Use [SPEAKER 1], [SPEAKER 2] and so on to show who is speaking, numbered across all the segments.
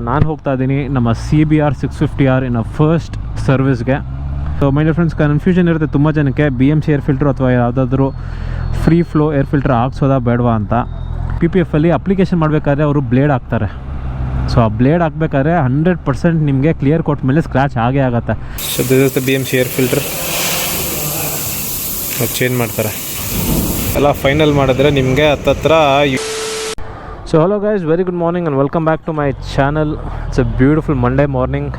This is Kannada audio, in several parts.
[SPEAKER 1] ನಾನು ಹೋಗ್ತಾ ಇದ್ದೀನಿ ನಮ್ಮ CBR 650R ಇನ್ನು ಫಸ್ಟ್ ಸರ್ವಿಸ್ಗೆ. So my dear friends, confusion ಇರುತ್ತೆ ತುಂಬ ಜನಕ್ಕೆ BMC ಏರ್ ಫಿಲ್ಟ್ರು ಅಥವಾ ಯಾವುದಾದ್ರೂ ಫ್ರೀ ಫ್ಲೋ ಏರ್ ಫಿಲ್ಟ್ರ್ ಹಾಕ್ಸೋದಾ ಬೇಡವಾ ಅಂತ. PPF ಅಲ್ಲಿ ಅಪ್ಲಿಕೇಶನ್ ಮಾಡಬೇಕಾದ್ರೆ ಅವರು ಬ್ಲೇಡ್ ಹಾಕ್ತಾರೆ. ಸೊ ಆ ಬ್ಲೇಡ್ ಹಾಕಬೇಕಾದ್ರೆ 100% ನಿಮಗೆ ಕ್ಲಿಯರ್ ಕೊಟ್ಟ ಮೇಲೆ ಸ್ಕ್ರ್ಯಾಚ್ ಆಗೇ ಆಗುತ್ತೆ. So this is the BMC air filter. Change ಮಾಡ್ತಾರೆ ಎಲ್ಲ ಫೈನಲ್ ಮಾಡಿದ್ರೆ ನಿಮಗೆ ಹತ್ತತ್ರ. So hello guys, very good morning and welcome back to my channel. It's a beautiful Monday morning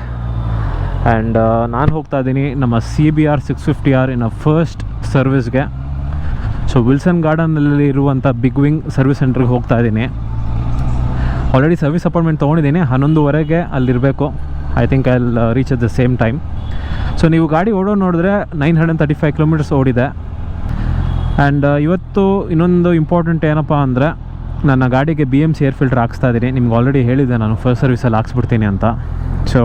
[SPEAKER 1] and ನಾನು ಹೋಗ್ತಾ ಇದ್ದೀನಿ ನಮ್ಮ CBR 650R ಇನ್ನು ಫಸ್ಟ್ ಸರ್ವಿಸ್ಗೆ. ಸೊ ವಿಲ್ಸನ್ ಗಾರ್ಡನಲ್ಲಿ ಇರುವಂಥ ಬಿಗ್ ವಿಂಗ್ ಸರ್ವಿಸ್ ಸೆಂಟ್ರಿಗೆ ಹೋಗ್ತಾ ಇದ್ದೀನಿ. ಆಲ್ರೆಡಿ ಸರ್ವಿಸ್ ಅಪಾಯಿಂಟ್ಮೆಂಟ್ ತೊಗೊಂಡಿದ್ದೀನಿ. 11:15 ಅಲ್ಲಿರಬೇಕು. I think I will reach at the same time. So ನೀವು ಗಾಡಿ ಓಡೋ ನೋಡಿದ್ರೆ 935 ಕಿಲೋಮೀಟರ್ಸ್ ಓಡಿದೆ. ಆ್ಯಂಡ್ ಇವತ್ತು ಇನ್ನೊಂದು ಇಂಪಾರ್ಟೆಂಟ್ ಏನಪ್ಪ ಅಂದರೆ, ನನ್ನ ಗಾಡಿಗೆ BMC ಏರ್ ಫಿಲ್ಟರ್ ಹಾಕ್ಸ್ತಾ ಇದ್ದೀನಿ. ನಿಮ್ಗೆ ಆಲ್ರೆಡಿ ಹೇಳಿದ್ದೆ ನಾನು ಫಸ್ಟ್ ಸರ್ವಿಸಲ್ಲಿ ಹಾಕ್ಸ್ಬಿಡ್ತೀನಿ ಅಂತ. ಸೊ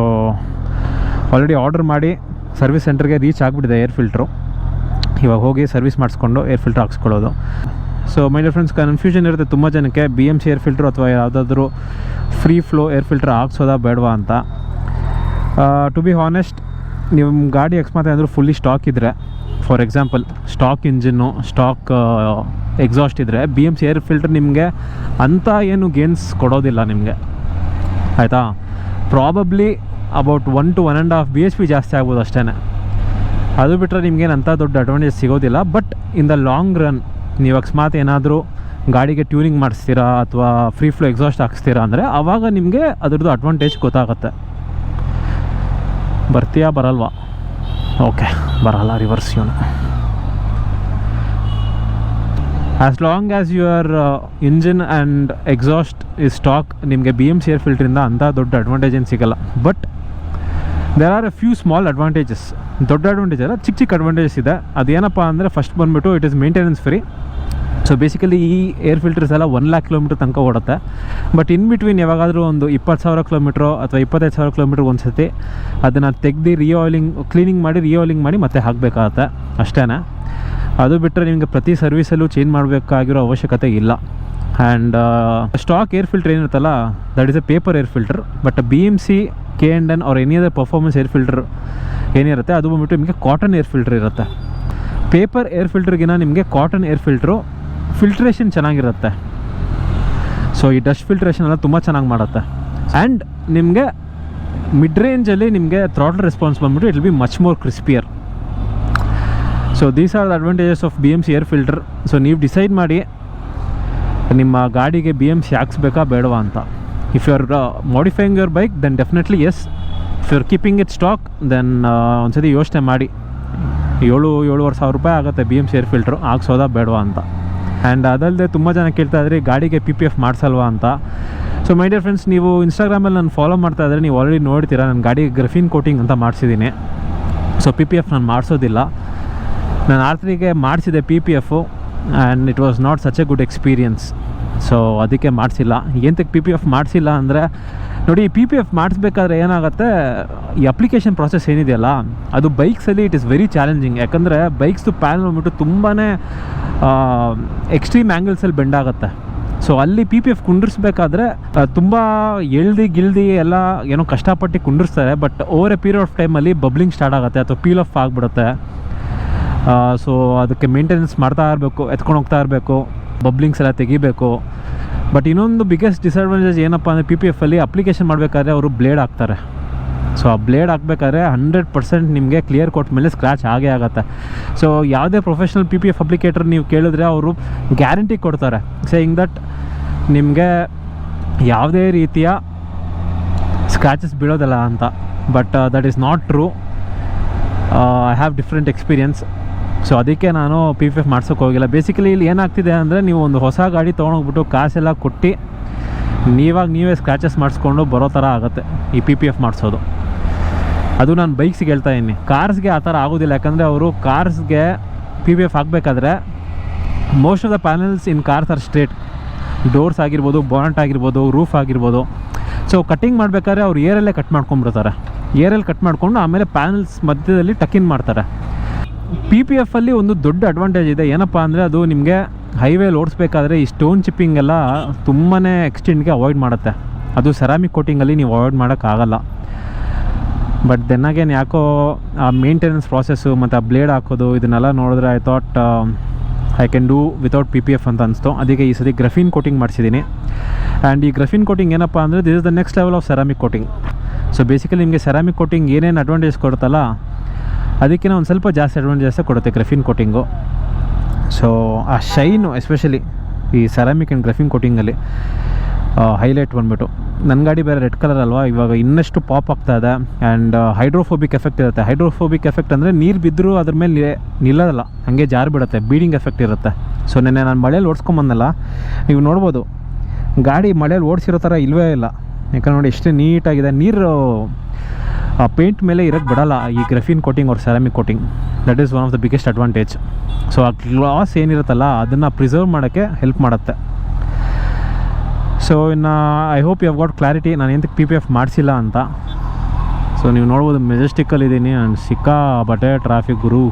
[SPEAKER 1] ಆಲ್ರೆಡಿ ಆರ್ಡರ್ ಮಾಡಿ ಸರ್ವಿಸ್ ಸೆಂಟ್ರಿಗೆ ರೀಚ್ ಆಗಿಬಿಟ್ಟಿದೆ ಏರ್ ಫಿಲ್ಟ್ರು. ಇವಾಗ ಹೋಗಿ ಸರ್ವಿಸ್ ಮಾಡಿಸ್ಕೊಂಡು ಏರ್ ಫಿಲ್ಟ್ರ್ ಹಾಕ್ಸ್ಕೊಳ್ಳೋದು. So my dear friends, confusion ಇರುತ್ತೆ ತುಂಬ ಜನಕ್ಕೆ BMC ಏರ್ ಫಿಲ್ಟ್ರು ಅಥವಾ ಯಾವುದಾದ್ರೂ ಫ್ರೀ ಫ್ಲೋ ಏರ್ ಫಿಲ್ಟ್ರ್ ಹಾಕ್ಸೋದಾ ಬೇಡವಾ ಅಂತ. ಟು ಬಿ ಹಾನೆಸ್ಟ್, ನಿಮ್ಮ ಗಾಡಿ ಅಕಸ್ಮಾತ್ ಏನಾದರೂ ಫುಲ್ಲಿ ಸ್ಟಾಕ್ ಇದ್ದರೆ, for example stock engine, stock exhaust ಇದ್ದರೆ BMC ಏರ್ ಫಿಲ್ಟರ್ ನಿಮಗೆ ಅಂಥ ಏನು ಗೇನ್ಸ್ ಕೊಡೋದಿಲ್ಲ ನಿಮಗೆ, ಆಯಿತಾ. ಪ್ರಾಬಬ್ಲಿ ಅಬೌಟ್ 1 to 1.5 bhp ಜಾಸ್ತಿ ಆಗ್ಬೋದು ಅಷ್ಟೇ. ಅದು ಬಿಟ್ಟರೆ ನಿಮಗೇನು ಅಂಥ ದೊಡ್ಡ ಅಡ್ವಾಂಟೇಜ್ ಸಿಗೋದಿಲ್ಲ. But in the long run ನೀವು ಅಕಸ್ಮಾತ್ ಏನಾದರೂ ಗಾಡಿಗೆ ಟ್ಯೂನಿಂಗ್ ಮಾಡಿಸ್ತೀರಾ ಅಥವಾ ಫ್ರೀ ಫ್ಲೋ ಎಕ್ಸಾಸ್ಟ್ ಹಾಕ್ಸ್ತೀರಾ ಅಂದರೆ ಆವಾಗ ನಿಮಗೆ ಅದ್ರದ್ದು ಅಡ್ವಾಂಟೇಜ್ ಗೊತ್ತಾಗುತ್ತೆ. ಬರ್ತೀಯಾ ಬರಲ್ವಾ? ಓಕೆ, ಬರಲ್ಲ. ರಿವರ್ಸ್ ಇವನು. As long as your engine and exhaust ಈ ಸ್ಟಾಕ್, ನಿಮಗೆ BMC ಏರ್ ಫಿಲ್ಟ್ರಿಂದ ಅಂಥ ದೊಡ್ಡ ಅಡ್ವಾಂಟೇಜ್ ಏನು ಸಿಗೋಲ್ಲ. But there are a few small advantages. ದೊಡ್ಡ ಅಡ್ವಾಂಟೇಜ್ ಅಲ್ಲ, ಚಿಕ್ಕ ಚಿಕ್ಕ ಅಡ್ವಾಂಟೇಜಸ್ ಇದೆ. ಅದೇನಪ್ಪ ಅಂದರೆ, ಫಸ್ಟ್ ಬಂದುಬಿಟ್ಟು it is maintenance free. So basically ಈ ಏರ್ ಫಿಲ್ಟರ್ಸ್ ಎಲ್ಲ 1 lakh ಕಿಲೋಮೀಟ್ರ್ ತನಕ ಓಡುತ್ತೆ. ಬಟ್ ಇನ್ ಬಿಟ್ವೀನ್ ಯಾವಾಗಾದರೂ ಒಂದು 20,000 ಕಿಲೋಮೀಟ್ರು ಅಥವಾ 25,000 ಕಿಲೋಮೀಟ್ರಿಗೆ ಒಂದು ಸತಿ ಅದನ್ನು ತೆಗೆದು ಕ್ಲೀನಿಂಗ್ ಮಾಡಿ ಮತ್ತೆ ಹಾಕಬೇಕಾಗತ್ತೆ ಅಷ್ಟೇ. ಅದು ಬಿಟ್ಟರೆ ನಿಮಗೆ ಪ್ರತಿ ಸರ್ವಿಸಲ್ಲೂ ಚೇಂಜ್ ಮಾಡಬೇಕಾಗಿರೋ ಅವಶ್ಯಕತೆ ಇಲ್ಲ. ಆ್ಯಂಡ್ ಸ್ಟಾಕ್ ಏರ್ ಫಿಲ್ಟರ್ ಏನಿರುತ್ತಲ್ಲ, that is a paper air filter. But BMC K&N ಅವ್ರ any other performance air filter ಏನಿರುತ್ತೆ ಅದು ಬಂದುಬಿಟ್ಟು ನಿಮಗೆ ಕಾಟನ್ ಏರ್ ಫಿಲ್ಟರ್ ಇರುತ್ತೆ. ಪೇಪರ್ ಏರ್ ಫಿಲ್ಟರ್ಗಿನ ನಿಮಗೆ ಕಾಟನ್ ಏರ್ ಫಿಲ್ಟ್ರು ಫಿಲ್ಟ್ರೇಷನ್ ಚೆನ್ನಾಗಿರುತ್ತೆ. ಸೊ ಈ ಡಸ್ಟ್ ಫಿಲ್ಟ್ರೇಷನ್ ಎಲ್ಲ ತುಂಬ ಚೆನ್ನಾಗಿ ಮಾಡುತ್ತೆ. ಆ್ಯಂಡ್ ನಿಮಗೆ ಮಿಡ್ ರೇಂಜಲ್ಲಿ ನಿಮಗೆ ಥ್ರಾಟಲ್ ರೆಸ್ಪಾನ್ಸ್ ಬಂದುಬಿಟ್ಟು it will be much more crispier. So these are the advantages of BMC air filter. So ನೀವು ಡಿಸೈಡ್ ಮಾಡಿ ನಿಮ್ಮ ಗಾಡಿಗೆ BMC ಹಾಕ್ಸ್ಬೇಕಾ ಬೇಡವಾ ಅಂತ. If you are modifying your bike then definitely yes. If you are keeping it stock then ಒಂದ್ಸತಿ ಯೋಚನೆ ಮಾಡಿ. 7,500 ರೂಪಾಯಿ ಆಗುತ್ತೆ BMC ಏರ್ ಫಿಲ್ಟ್ರು ಹಾಕ್ಸೋದಾ ಬೇಡವಾ ಅಂತ. ಆ್ಯಂಡ್ ಅದಲ್ಲದೆ ತುಂಬ ಜನ ಕೇಳ್ತಾ ಇದ್ರಿ ಗಾಡಿಗೆ PPF ಮಾಡಿಸಲ್ವಾ ಅಂತ. ಸೊ ಮೈ ಡಿಯರ್ ಫ್ರೆಂಡ್ಸ್, ನೀವು ಇನ್ಸ್ಟಾಗ್ರಾಮಲ್ಲಿ ನಾನು ಫಾಲೋ ಮಾಡ್ತಾ ಇದ್ದರೆ ನೀವು ಆಲ್ರೆಡಿ ನೋಡ್ತೀರಾ, ನನ್ನ ಗಾಡಿಗೆ ಗ್ರಫೀನ್ ಕೋಟಿಂಗ್ ಅಂತ ಮಾಡಿಸಿದ್ದೀನಿ. ಸೊ PPF ನಾನು ಮಾಡಿಸೋದಿಲ್ಲ. ನಾನು R3ಗೆ ಮಾಡಿಸಿದೆ PPF and it was not such A good experience. So ಅದಕ್ಕೆ ಮಾಡಿಸಿಲ್ಲ. ಏನಕ್ಕೆ PPF ಮಾಡಿಸಿಲ್ಲ ಅಂದರೆ, ನೋಡಿ, PPF ಮಾಡಿಸ್ಬೇಕಾದ್ರೆ ಏನಾಗುತ್ತೆ, ಈ ಅಪ್ಲಿಕೇಶನ್ ಪ್ರಾಸೆಸ್ ಏನಿದೆಯಲ್ಲ ಅದು ಬೈಕ್ಸಲ್ಲಿ ಇಟ್ ಇಸ್ ವೆರಿ ಚಾಲೆಂಜಿಂಗ್. ಯಾಕಂದರೆ ಬೈಕ್ಸ್ದು ಪ್ಯಾನಲ್ ಬಂದ್ಬಿಟ್ಟು ತುಂಬಾ ಎಕ್ಸ್ಟ್ರೀಮ್ ಆ್ಯಂಗಲ್ಸಲ್ಲಿ ಬೆಂಡ್ ಆಗುತ್ತೆ. ಸೊ ಅಲ್ಲಿ PPF ಕುಂಡಿಸ್ಬೇಕಾದ್ರೆ ತುಂಬ ಗಿಲ್ದಿ ಎಲ್ಲ ಏನೋ ಕಷ್ಟಪಟ್ಟು ಕುಂಡಿಸ್ತಾರೆ. But over a period of ಟೈಮಲ್ಲಿ ಬಬ್ಲಿಂಗ್ ಸ್ಟಾರ್ಟ್ ಆಗುತ್ತೆ ಅಥವಾ ಪೀಲ್ ಆಫ್ ಆಗಿಬಿಡುತ್ತೆ. ಸೊ ಅದಕ್ಕೆ ಮೇಂಟೆನೆನ್ಸ್ ಮಾಡ್ತಾ ಇರಬೇಕು, ಎತ್ಕೊಂಡು ಹೋಗ್ತಾ ಇರಬೇಕು, ಬಬ್ಲಿಂಗ್ಸ್ ಎಲ್ಲ ತೆಗಿಬೇಕು. ಬಟ್ ಇನ್ನೊಂದು ಬಿಗ್ಗೆಸ್ಟ್ ಡಿಸಡ್ವಾಂಟೇಜ್ ಏನಪ್ಪ ಅಂದರೆ, PPFಲ್ಲಿ ಅಪ್ಲಿಕೇಶನ್ ಮಾಡಬೇಕಾದ್ರೆ ಅವರು ಬ್ಲೇಡ್ ಹಾಕ್ತಾರೆ. ಸೊ ಆ ಬ್ಲೇಡ್ ಹಾಕಬೇಕಾದ್ರೆ 100% ನಿಮಗೆ ಕ್ಲಿಯರ್ ಕೊಟ್ಟ ಮೇಲೆ ಸ್ಕ್ರ್ಯಾಚ್ ಆಗೇ ಆಗುತ್ತೆ. ಸೊ ಯಾವುದೇ ಪ್ರೊಫೆಷ್ನಲ್ PPF ಅಪ್ಲಿಕೇಟರ್ ನೀವು ಕೇಳಿದ್ರೆ ಅವರು ಗ್ಯಾರಂಟಿ ಕೊಡ್ತಾರೆ, ಸೇಯಿಂಗ್ ದಟ್ ನಿಮಗೆ ಯಾವುದೇ ರೀತಿಯ ಸ್ಕ್ರ್ಯಾಚಸ್ ಬೀಳೋದಿಲ್ಲ ಅಂತ. But that is not true. I have different experience. So ಅದಕ್ಕೆ ನಾನು PPF ಮಾಡ್ಸೋಕ್ಕೆ ಹೋಗಿಲ್ಲ. ಬೇಸಿಕಲಿ ಇಲ್ಲಿ ಏನಾಗ್ತಿದೆ ಅಂದರೆ, ನೀವು ಒಂದು ಹೊಸ ಗಾಡಿ ತೊಗೊಂಡೋಗ್ಬಿಟ್ಟು ಕಾಸೆಲ್ಲ ಕೊಟ್ಟು ನೀವೇ ಸ್ಕ್ರ್ಯಾಚಸ್ ಮಾಡಿಸ್ಕೊಂಡು ಬರೋ ಥರ ಆಗುತ್ತೆ ಈ PPF ಮಾಡಿಸೋದು. ಅದು ನಾನು ಬೈಕ್ಸಿಗೆ ಹೇಳ್ತಾ ಇದ್ದೀನಿ. ಕಾರ್ಸ್ಗೆ ಆ ಥರ ಆಗೋದಿಲ್ಲ. ಯಾಕಂದರೆ ಅವರು ಕಾರ್ಸ್ಗೆ PPF ಹಾಕಬೇಕಾದ್ರೆ most of the panels in cars are straight. Doors ಆಗಿರ್ಬೋದು, ಬಾನೆಟ್ ಆಗಿರ್ಬೋದು, ರೂಫ್ ಆಗಿರ್ಬೋದು. ಸೊ ಕಟ್ಟಿಂಗ್ ಮಾಡಬೇಕಾದ್ರೆ ಅವ್ರು ಏರಲ್ಲೇ ಕಟ್ ಮಾಡ್ಕೊಂಡ್ಬಿಡ್ತಾರೆ. ಏರಲ್ಲಿ ಕಟ್ ಮಾಡಿಕೊಂಡು ಆಮೇಲೆ ಪ್ಯಾನಲ್ಸ್ ಮಧ್ಯದಲ್ಲಿ ಟಕಿನ್ ಮಾಡ್ತಾರೆ. PPFಲ್ಲಿ ಒಂದು ದೊಡ್ಡ ಅಡ್ವಾಂಟೇಜ್ ಇದೆ. ಏನಪ್ಪ ಅಂದರೆ, ಅದು ನಿಮಗೆ ಹೈವೇಲಿ ಓಡಿಸ್ಬೇಕಾದ್ರೆ ಈ ಸ್ಟೋನ್ ಚಿಪ್ಪಿಂಗ್ ಎಲ್ಲ ತುಂಬಾ ಎಕ್ಸ್ಟೆಂಡ್ಗೆ ಅವಾಯ್ಡ್ ಮಾಡುತ್ತೆ. ಅದು ಸೆರಾಮಿಕ್ ಕೋಟಿಂಗಲ್ಲಿ ನೀವು ಅವಾಯ್ಡ್ ಮಾಡೋಕ್ಕಾಗಲ್ಲ. ಬಟ್ ದೆನ್ ಅಗೇನ್ ಯಾಕೋ ಆ ಮೇಂಟೆನೆನ್ಸ್ ಪ್ರಾಸೆಸ್ಸು ಮತ್ತು ಆ ಬ್ಲೇಡ್ ಹಾಕೋದು ಇದನ್ನೆಲ್ಲ ನೋಡಿದ್ರೆ I thought I can do without PPF ಅಂತ ಅನಿಸ್ತು. ಅದಕ್ಕೆ ಈ ಸತಿ ಗ್ರಫೀನ್ ಕೋಟಿಂಗ್ ಮಾಡಿಸಿದ್ದೀನಿ. ಆ್ಯಂಡ್ ಈ ಗ್ರಫೀನ್ ಕೋಟಿಂಗ್ ಏನಪ್ಪ ಅಂದರೆ this is the next level of ceramic coating. So basically ನಿಮಗೆ ಸೆರಾಮಿಕ್ ಕೋಟಿಂಗ್ ಏನೇನು ಅಡ್ವಾಂಟೇಜ್ ಕೊಡುತ್ತಲ್ಲ ಅದಕ್ಕಿಂತ ಒಂದು ಸ್ವಲ್ಪ ಜಾಸ್ತಿ ಅಡ್ವಾಂಟೇಜಸ್ಸೇ ಕೊಡುತ್ತೆ ಗ್ರಫೀನ್ ಕೋಟಿಂಗು. ಸೊ ಆ ಶೈನು ಎಸ್ಪೆಷಲಿ ಈ ಸೆರಾಮಿಕ್ ಆ್ಯಂಡ್ ಗ್ರಫೀನ್ ಕೋಟಿಂಗಲ್ಲಿ ಹೈಲೈಟ್ ಬಂದುಬಿಟ್ಟು, ನನ್ನ ಗಾಡಿ ಬೇರೆ ರೆಡ್ ಕಲರ್ ಅಲ್ವಾ, ಇವಾಗ ಇನ್ನಷ್ಟು ಪಾಪ್ ಆಗ್ತಾಯಿದೆ. ಆ್ಯಂಡ್ ಹೈಡ್ರೋಫೋಬಿಕ್ ಎಫೆಕ್ಟ್ ಇರುತ್ತೆ. ಹೈಡ್ರೋಫೋಬಿಕ್ ಎಫೆಕ್ಟ್ ಅಂದರೆ ನೀರು ಬಿದ್ದರೂ ಅದ್ರ ಮೇಲೆ ನಿಲ್ಲೋದಲ್ಲ, ಹಾಗೆ ಜಾರು ಬಿಡುತ್ತೆ, ಬೀಡಿಂಗ್ ಎಫೆಕ್ಟ್ ಇರುತ್ತೆ. ಸೊ ನೆನ್ನೆ ನಾನು ಮಳೇಲಿ ಓಡಿಸ್ಕೊಂಬಂದಲ್ಲ, ನೀವು ನೋಡ್ಬೋದು ಗಾಡಿ ಮಳೇಲಿ ಓಡಿಸಿರೋ ಥರ ಇಲ್ಲವೇ ಇಲ್ಲ. ಯಾಕಂದ್ರೆ ನೋಡಿ ಎಷ್ಟೇ ನೀಟಾಗಿದೆ, ನೀರು ಪೇಂಟ್ ಮೇಲೆ ಇರೋಕ್ಕೆ ಬಿಡಲ್ಲ ಈ ಗ್ರಫೀನ್ ಕೋಟಿಂಗ್ ಅವ್ರ ceramic coating. That is one of the biggest advantage. So ಆ ಗ್ಲಾಸ್ ಏನಿರುತ್ತಲ್ಲ ಅದನ್ನು ಪ್ರಿಸರ್ವ್ ಮಾಡೋಕ್ಕೆ ಹೆಲ್ಪ್ ಮಾಡುತ್ತೆ. ಸೊ ಇನ್ನು I hope you have got clarity ನಾನು ಎಂತಕ್ಕೆ PPF ಮಾಡಿಸಿಲ್ಲ ಅಂತ. ಸೊ ನೀವು ನೋಡ್ಬೋದು ಮೆಜೆಸ್ಟಿಕ್ಕಲ್ಲಿದ್ದೀನಿ ಆ್ಯಂಡ್ ಸಿಕ್ಕಾಪಟ್ಟೆ ಟ್ರಾಫಿಕ್ ಗುರು.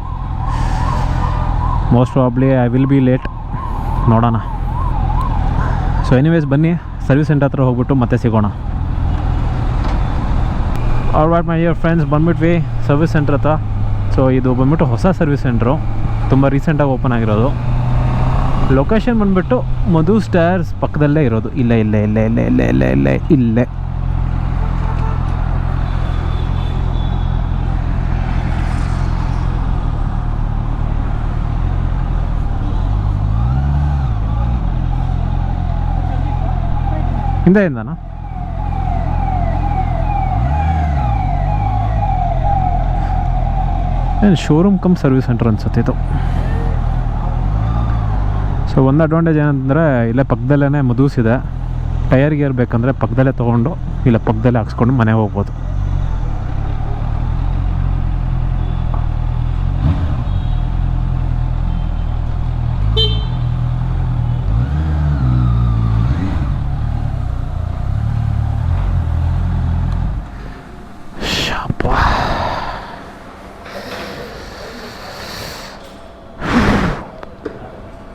[SPEAKER 1] Most probably I will be late, ನೋಡೋಣ. ಸೊ ಎನಿವೇಸ್ ಬನ್ನಿ ಸರ್ವಿಸ್ ಸೆಂಟರ್ ಹತ್ರ ಹೋಗ್ಬಿಟ್ಟು ಮತ್ತೆ ಸಿಗೋಣ. ಆಲ್ರೈಟ್ ಮೈ ಡಿಯರ್ ಫ್ರೆಂಡ್ಸ್, ಬಂದ್ಬಿಟ್ವಿ ಸರ್ವಿಸ್ ಸೆಂಟ್ರ್ ಹತ್ರ. ಸೊ ಇದು ಬಂದ್ಬಿಟ್ಟು ಹೊಸ ಸರ್ವಿಸ್ ಸೆಂಟ್ರು, ತುಂಬ ರೀಸೆಂಟಾಗಿ ಓಪನ್ ಆಗಿರೋದು. ಲೊಕೇಶನ್ ಬಂದುಬಿಟ್ಟು ಮಧು ಸ್ಟೈರ್ಸ್ ಪಕ್ಕದಲ್ಲೇ ಇರೋದು. ಇಲ್ಲೇ ಹಿಂದೆಯಿಂದನಾ? ಶೋರೂಮ್ ಕಮ್ ಸರ್ವಿಸ್ ಸೆಂಟರ್ ಅನ್ಸುತ್ತೆ ಇದು. ಸೊ ಒಂದು ಅಡ್ವಾಂಟೇಜ್ ಏನಂತಂದರೆ ಇಲ್ಲೇ ಪಕ್ಕದಲ್ಲೇ ಮಧುಸ್ ಇದೆ. ಟೈರ್ ಗೇರ್ ಬೇಕಂದರೆ ಪಕ್ಕದಲ್ಲೇ ತೊಗೊಂಡು ಇಲ್ಲ ಪಕ್ಕದಲ್ಲೇ ಹಾಕ್ಸ್ಕೊಂಡು ಮನೆಗೆ ಹೋಗ್ಬೋದು.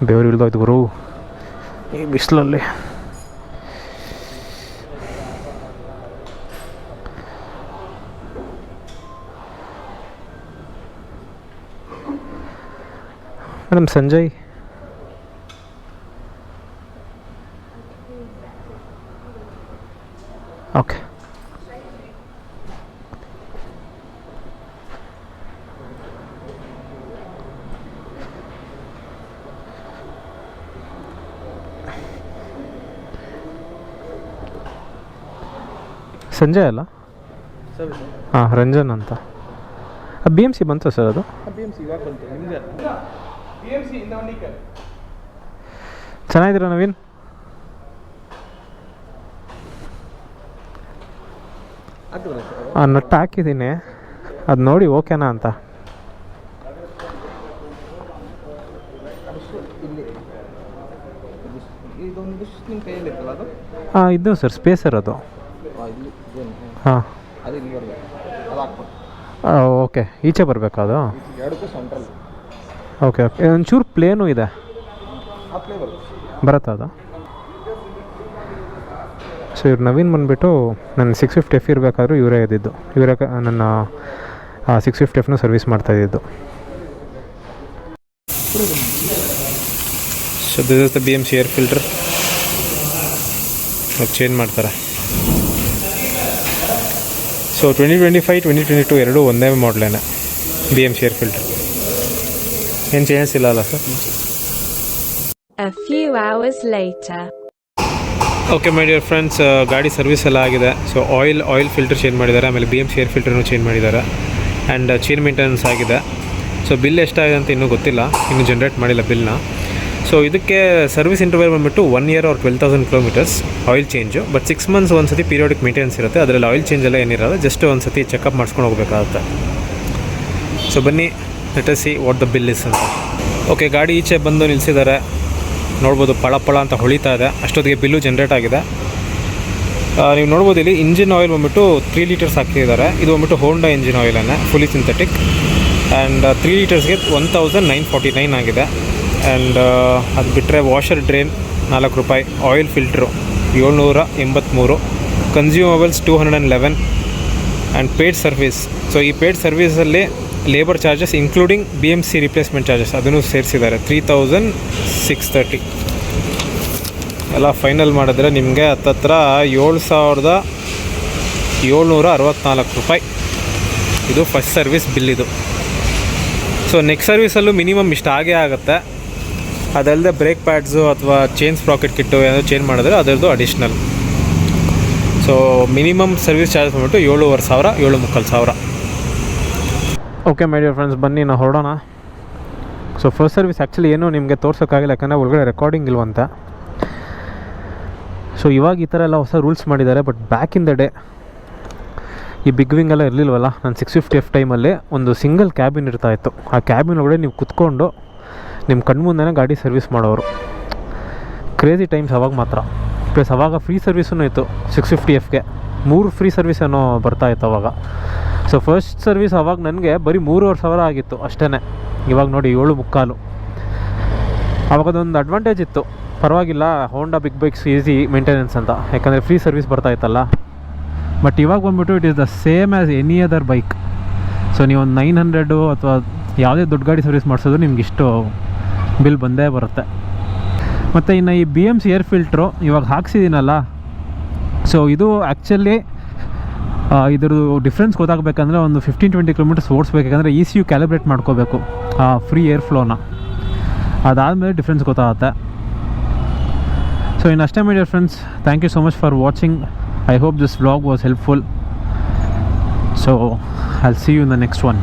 [SPEAKER 1] ಬೆವರು ಇಳ್ದೋಯ್ತು ಗುರು ಈ ಬಿಸಿಲಲ್ಲಿ. Madam Sanjay, okay. ಸಂಜಯ್ ಅಲ್ಲ? ಹಾಂ, ರಂಜನ್ ಅಂತ. BMC ಬಂತು ಸರ್ ಅದು? ಚೆನ್ನಾಗಿದ್ದೀರಾ ನವೀನ್? ನಟ್ಟು ಹಾಕಿದ್ದೀನಿ, ಅದು ನೋಡಿ ಓಕೆನಾ ಅಂತ. ಹಾಂ, ಇದು ಸರ್ ಸ್ಪೇಸರ್ ಅದು. ಹಾಂ, ಓಕೆ. ಈಚೆ ಬರಬೇಕಾ ಅದು? Okay okay. ಒಂಚೂರು ಪ್ಲೇನು ಇದೆ, ಬರುತ್ತಾ ಅದು? ಸೊ ಇವ್ರು ನವೀನ್ ಬಂದುಬಿಟ್ಟು ನನ್ನ 650F ಇರಬೇಕಾದ್ರೂ ಇವರೇ ಇದ್ದಿದ್ದು. ಇವರೇ ನನ್ನ 650Fನ ಸರ್ವಿಸ್ ಮಾಡ್ತಾಯಿದ್ದು. So this is the BMC air filter. Change ಮಾಡ್ತಾರೆ. ಸೊ 2025, 2022 ಎರಡೂ ಒಂದೇ ಮಾಡಲೇನೆ BMC ಏರ್ ಫಿಲ್ಟರ್. ಏನು ಚೇಂಜಸ್ ಇಲ್ಲ ಅಲ್ಲ sir?
[SPEAKER 2] A few hours later.
[SPEAKER 1] Okay my dear friends, ಗಾಡಿ ಸರ್ವಿಸ್ ಎಲ್ಲ ಆಗಿದೆ. ಸೊ ಆಯಿಲ್ ಫಿಲ್ಟರ್ ಚೇಂಜ್ ಮಾಡಿದ್ದಾರೆ, ಆಮೇಲೆ BMC ಏರ್ ಫಿಲ್ಟರ್ನೂ ಚೇಂಜ್ ಮಾಡಿದ್ದಾರೆ, ಆ್ಯಂಡ್ ಚೇನ್ ಮೇಂಟೆನೆನ್ಸ್ ಆಗಿದೆ. ಸೊ ಬಿಲ್ ಎಷ್ಟಾಗಿದೆ ಅಂತ ಇನ್ನೂ ಗೊತ್ತಿಲ್ಲ, ಇನ್ನೂ ಜನ್ರೇಟ್ ಮಾಡಿಲ್ಲ ಬಿಲ್ನ. ಸೊ ಇದಕ್ಕೆ ಸರ್ವಿಸ್ ಇಂಟರ್ವಲ್ ಬಂದುಬಿಟ್ಟು 1 year or 12,000 kilometers oil change. But 6 months ಒಂದು ಸತಿ ಪೀರಿಯಾಡಿಕ್ ಮೇಂಟೆನೆನ್ಸ್ ಇರುತ್ತೆ. ಅದರಲ್ಲಿ ಆಯಿಲ್ ಚೇಂಜ್ ಎಲ್ಲ ಏನಿರೋಲ್ಲ, ಜಸ್ಟ್ ಒಂದು ಸತಿ ಚೆಕಪ್ ಮಾಡಿಸ್ಕೊಂಡು ಹೋಗಬೇಕಾಗುತ್ತೆ. ಸೊ ಬನ್ನಿ let us see what the bill is ಅಂತ. ಓಕೆ, ಗಾಡಿ ಈಚೆ ಬಂದು ನಿಲ್ಲಿಸಿದ್ದಾರೆ, ನೋಡ್ಬೋದು ಪಳ ಅಂತ ಹೊಳಿತಾ ಇದೆ. ಅಷ್ಟೊತ್ತಿಗೆ ಬಿಲ್ಲು ಜನ್ರೇಟ್ ಆಗಿದೆ. ನೀವು ನೋಡ್ಬೋದು ಇಲ್ಲಿ ಇಂಜಿನ್ ಆಯಿಲ್ ಬಂದುಬಿಟ್ಟು 3 liters ಹಾಕಿದ್ದಾರೆ. ಇದು ಬಂದುಬಿಟ್ಟು ಹೋಂಡಾ ಇಂಜಿನ್ ಆಯಿಲನ್ನೇ, ಫುಲ್ಲಿ ಸಿಂಥೆಟಿಕ್. ಆ್ಯಂಡ್ 3 ಲೀಟರ್ಸ್ಗೆ 1949 ಆಗಿದೆ. ಆ್ಯಂಡ್ ಅದು ಬಿಟ್ಟರೆ washer drain ₹4, oil filter 783, consumables 211 and paid service. So ಈ ಪೇಯ್ಡ್ ಸರ್ವಿಸಲ್ಲಿ labour charges including BMC replacement charges ಅದನ್ನು ಸೇರಿಸಿದ್ದಾರೆ 3630. ಎಲ್ಲ ಫೈನಲ್ ಮಾಡಿದ್ರೆ ನಿಮಗೆ ಹತ್ತತ್ರ 7764 ರೂಪಾಯಿ. ಇದು ಫಸ್ಟ್ ಸರ್ವಿಸ್ ಬಿಲ್ ಇದು. ಸೊ ನೆಕ್ಸ್ಟ್ ಸರ್ವಿಸಲ್ಲೂ ಮಿನಿಮಮ್ ಇಷ್ಟು ಆಗೇ ಆಗುತ್ತೆ. ಅದಲ್ಲದೆ ಬ್ರೇಕ್ ಪ್ಯಾಡ್ಸು ಅಥವಾ ಚೇನ್ ಸ್ಪ್ರಾಕೆಟ್ ಕಿಟ್ಟು ಏನಾದರೂ ಚೇಂಜ್ ಮಾಡಿದ್ರೆ ಅದರದ್ದು additional. So minimum service charge ಬಂದ್ಬಿಟ್ಟು 7500 7,500. ಓಕೆ ಮೈ ಡಿಯರ್ ಫ್ರೆಂಡ್ಸ್, ಬನ್ನಿ ನಾವು ಹೊರಡೋಣ. ಸೊ ಫಸ್ಟ್ ಸರ್ವಿಸ್ ಆ್ಯಕ್ಚುಲಿ ಏನೂ ನಿಮಗೆ ತೋರ್ಸೋಕ್ಕಾಗಿಲ್ಲ, ಯಾಕಂದರೆ ಒಳಗಡೆ ರೆಕಾರ್ಡಿಂಗ್ ಇಲ್ವಂತೆ. ಸೊ ಇವಾಗ ಈ ಥರ ಎಲ್ಲ ಹೊಸ ರೂಲ್ಸ್ ಮಾಡಿದ್ದಾರೆ. But back in the day ಈ ಬಿಗ್ ವಿಂಗ್ ಎಲ್ಲ ಇರಲಿಲ್ವಲ್ಲ. ನಾನು 650F ಟೈಮಲ್ಲಿ ಒಂದು ಸಿಂಗಲ್ ಕ್ಯಾಬಿನ್ ಇರ್ತಾಯಿತ್ತು. ಆ ಕ್ಯಾಬಿನ್ ಒಳಗಡೆ ನೀವು ಕುತ್ಕೊಂಡು ನಿಮ್ಮ ಕಣ್ಮುಂದೆನೇ ಗಾಡಿ ಸರ್ವಿಸ್ ಮಾಡೋರು. ಕ್ರೇಜಿ ಟೈಮ್ಸ್ ಅವಾಗ ಮಾತ್ರ. ಪ್ಲಸ್ ಅವಾಗ ಫ್ರೀ ಸರ್ವಿಸೂ ಇತ್ತು 650Fಗೆ. 3 ಫ್ರೀ ಸರ್ವಿಸ್ ಏನೋ ಬರ್ತಾಯಿತ್ತು ಅವಾಗ. ಸೊ ಫಸ್ಟ್ ಸರ್ವಿಸ್ ಅವಾಗ ನನಗೆ ಬರೀ 3,500 ಆಗಿತ್ತು ಅಷ್ಟೇ. ಇವಾಗ ನೋಡಿ 7,300. ಅವಾಗ ಅದೊಂದು ಅಡ್ವಾಂಟೇಜ್ ಇತ್ತು, ಪರವಾಗಿಲ್ಲ, ಹೋಂಡಾ ಬಿಗ್ ಬೈಕ್ಸ್ ಈಸಿ ಮೇಂಟೆನೆನ್ಸ್ ಅಂತ, ಯಾಕಂದರೆ ಫ್ರೀ ಸರ್ವಿಸ್ ಬರ್ತಾಯಿತ್ತಲ್ಲ. ಬಟ್ ಇವಾಗ ಬಂದ್ಬಿಟ್ಟು it is the same as any other bike. So ನೀವು ಒಂದು 900 ಅಥವಾ ಯಾವುದೇ ದೊಡ್ಡ ಗಾಡಿ ಸರ್ವಿಸ್ ಮಾಡಿಸೋದು ನಿಮ್ಗೆ ಇಷ್ಟು ಬಿಲ್ ಬಂದೇ ಬರುತ್ತೆ. ಮತ್ತು ಇನ್ನು ಈ BMC ಏರ್ ಫಿಲ್ಟ್ರು ಇವಾಗ ಹಾಕ್ಸಿದ್ದೀನಲ್ಲ, ಸೊ ಇದು ಆ್ಯಕ್ಚುಲಿ ಇದ್ರದ್ದು ಡಿಫ್ರೆನ್ಸ್ ಗೊತ್ತಾಗಬೇಕಂದ್ರೆ ಒಂದು 15-20 ಕಿಲೋಮೀಟರ್ಸ್ ಓಡಿಸ್ಬೇಕು. ಯಾಕಂದರೆ ECU ಕ್ಯಾಲಿಬ್ರೇಟ್ ಮಾಡ್ಕೋಬೇಕು ಫ್ರೀ ಏರ್ ಫ್ಲೋನ. ಅದಾದಮೇಲೆ ಡಿಫ್ರೆನ್ಸ್ ಗೊತ್ತಾಗುತ್ತೆ. ಸೊ ಇನ್ನು ಅಷ್ಟೇ my dear friends, thank you so much for watching. I hope this vlog was helpful. So I'll see you in the next one.